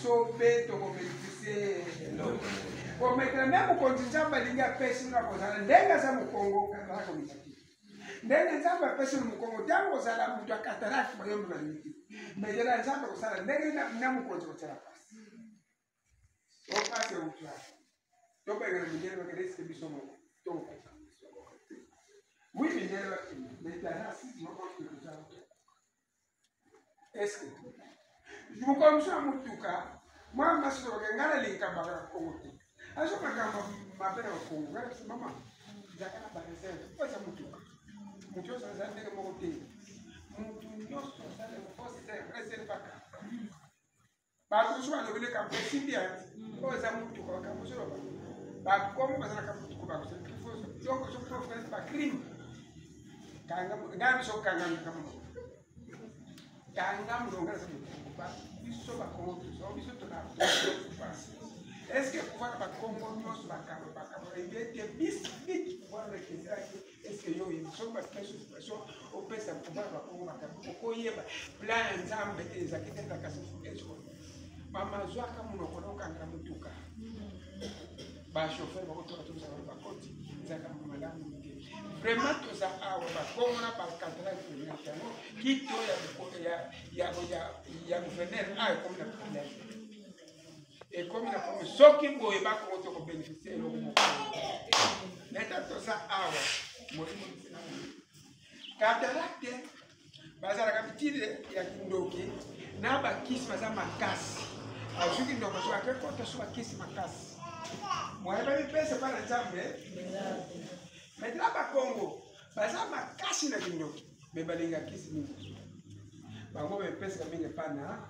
sobe to ko beneficie ko metra même ko nzamba linga pesi na ko sala ndenga za mukongo kala ko mitati ndenga nzamba pesi mu mukongo tango sala mtu akataraki kwa yomba niti mejera nzamba ko sala ndenga na mukongo ko sala pasi o pasi o twa to ba ngara mjero ko resi biso mo to ko muy minero mejera si mo ko ko sala est-ce que vous comme ça mutuka moi masoro ngala linka bagara ko mutu aso makamba mabera ko ngara mama zakana bareserve pasa mutuka mutu sasa ndenge mo te mutu nyoso sasa mo fosse reserve baka ba ko so alo bile ka presidia ko za mutuka ka mo so ba ko mo basana ka mutuka ba so ko so professeur ba crime kanga ngami so kanga kama kanga mlonga sa ba biso ba ko biso to na est-ce que pouvoir ba Congo nyos ba ka éviter bis vite pouvoir récupérer est-ce que yo so ba special o pesa pouvoir ba Congo ba ko yeba plan nzambe ezakitenda kaso esko mama zwaka muno konoka ngamutuka ba chauffeur ba ko to sa ba koti zaka malamu vraiment tout ça awa ba Congo na ba katala qui to ya gouverneur a comme la première et comme la première ce qui boye ba ko to bénéficier lo mo neta to ça awa mo na cataracte bazala kapitile ya kindoki na ba kisma za makasi ajuki ndo kwa kwa kwa to so kisi makasi mo eba ni pesa para nzambe medra ba Congo baza makasi na kindoki bebalinga kisi mingi bango bepesa mingi pana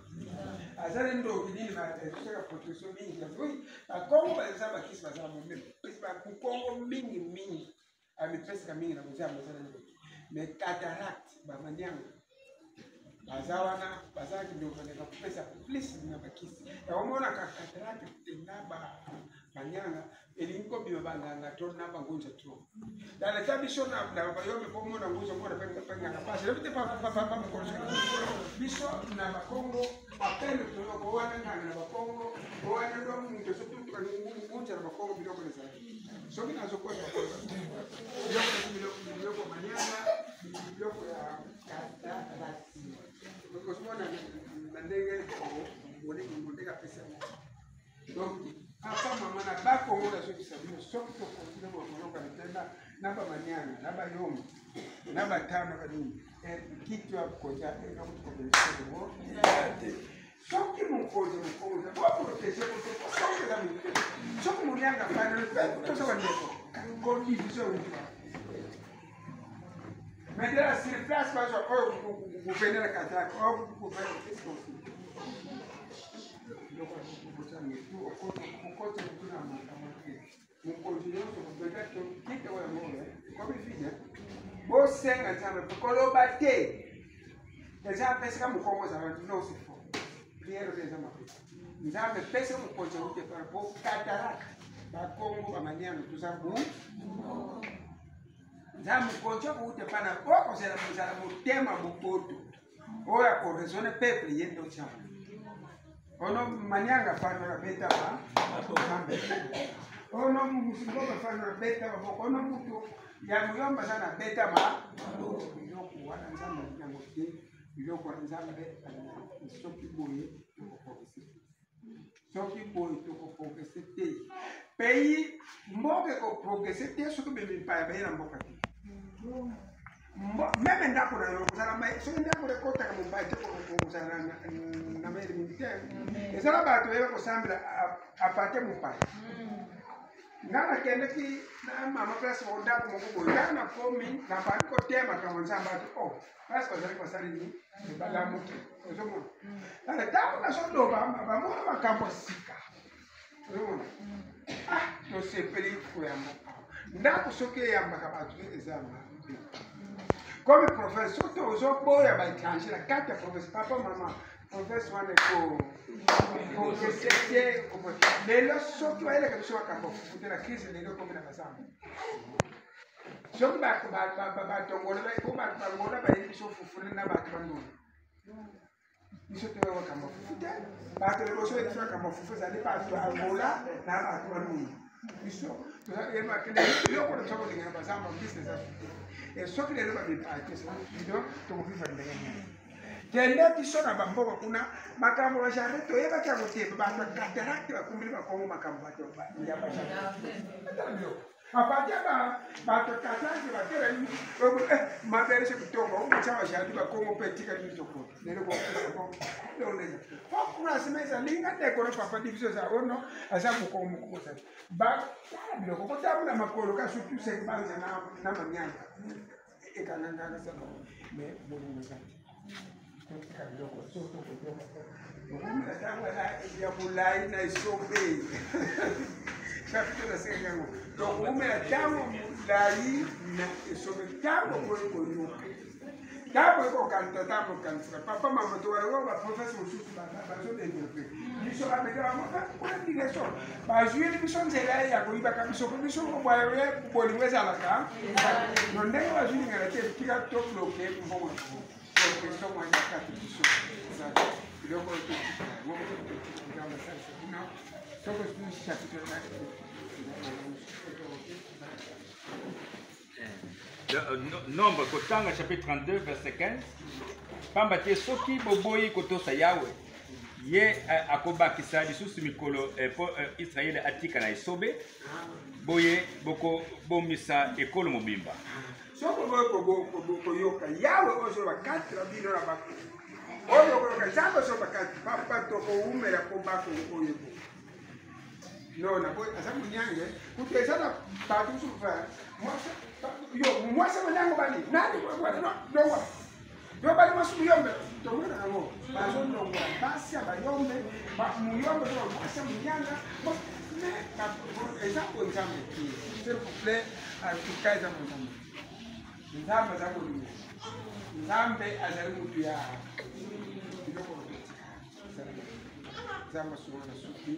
azale ndo kidini na tuseka protection mingi la oui ba Congo baza bakisi baza mo pesa ba Congo mingi amepesa mingi na mzee amesema ndo me cataract ba manyanga baza wana baza kidogo na pesa plus na bakisi ya umeona cataract tena ba manyanga elinko biba banganga to na bangonja tu dala tabiso na ba yobe ko mona nguzo mona penga kapasi lebite pa mkono biso na Congo apelo to ko wana na Congo wana ndo mtu so tu ngunja na Congo biloko ni sana so bina zo kwa biloko manyanga biloko ya cataract ko mona na ndenge ko ndenge pesa donc apa mama na ba Congo na so kisabino so to ko mo ko tena na ba manyana na ba yomo na ba tano kadini kitu ya koja na mtu ko bele mo so ki mo ko bo proteger ko so que da mi so ko mo nyanga pa na to so ba ndeko ko di so maintenant sur place pas vous venez la cataract vous pouvez bosenga nzambe koloba te deja pesa mukongo za bantu no sifo prière des hommes nzambe pesa mukongo ute par bo cataract ba Congo ba maniano tuzabu nzambe mukongo ute pana boko zela muzala mutema mupoto oya ko raisonne peuple yendo chama ono manyanga fano na beta ba nzambe ono musingo fano na beta ba ono mutu ya muyomba sana beta ma biloko wana nzambe nyango te biloko wana nzambe soki boye to ko progresser te pays mboke ko progresser te soki be pa ba ina mboka te même ndako na yo kusala mai soki ndako re kota ka mumbai te ko kusala na meri militaire ezala bato beba ko sambila apate mumbai ngana kende ki na mama place mo ndako mo ko na komi na ba ko tema ka nzamba to parce que zali ko sali ni bala mutu ozomo ala tawo na so do ba mo ba kampo sika ozomo to se peli ko ya mo ndako soke ya mbaka batu ezama comme professeur to zo boya ba étranger la carte professeur papa mama professeur wane ko c'était mais le soki wa ile kabisa wakapo kutera crise ndio kwa na basamba soki ba tongola ba ko ba ngola ba ile so fufule na ba twandu biso te wa kama fufuta ba te ko so e fa kama fufu za ni pa to amola na ba to anu biso to sa e ma ke yo ko to ko ni ba sa ma business e so ke le ba bi pa ke sa bido to ko fi fa ndenge Tende biso na bamboko kuna makambo wa jareto eba kya gote ba to cataract ba kumbili ba kongo makambo ba to ba ya ba jareto apatia ba to cataract ba tera ni ma bere se kutongo o chawa jareto ba kongo petika ni to ko ne ko ko no ne fa kuna semeza linga de ko papa diviso za ono asa ko ko mo sa ba bilo ko ta na makolo ka sutu se ba na manyanga e kana nganga sa ko me mo ni sa ya mulai na isobe capito sengango donc umela tango mulai na isobe tango ko yo tango ko kanto tango kanto papa mama to wala ba professeur susu ba zo de développer biso ba meka ma ko ndine so ba jueli biso nzela ya ko iba ka biso ko ba yo ko liweza la ka no ndenge ba jueli ngala te kika to bloquer mbongo porque somos acá y luego Nombre Kotanga chapitre 32 verset 15. Pambate soki boboyi kotosa Yahweh. Ye akobakisa lisusu mikolo Israel atika na isobe. Boye boko bomisa ekolo mobimba. Soko ko yoka Yahweh ozo bakati la bino na bako. Oyo ko yoka jambo so bakati papa to ko umera ko bako ko yebo. No na boy asa munyange kutesa na tatu sufa. Moi ça mwanangu bali. Nani kwa no wa. Yo bali masu yombe to mwana ngo. Bazo no wa basi abayombe ba muyombe to basi munyanga. Ne ka exact example. S'il vous plaît, à tout cas ça mon Nzambe za kulimu. Nzambe azali mutu ya kiloko kutika. Nzambe suwana suki.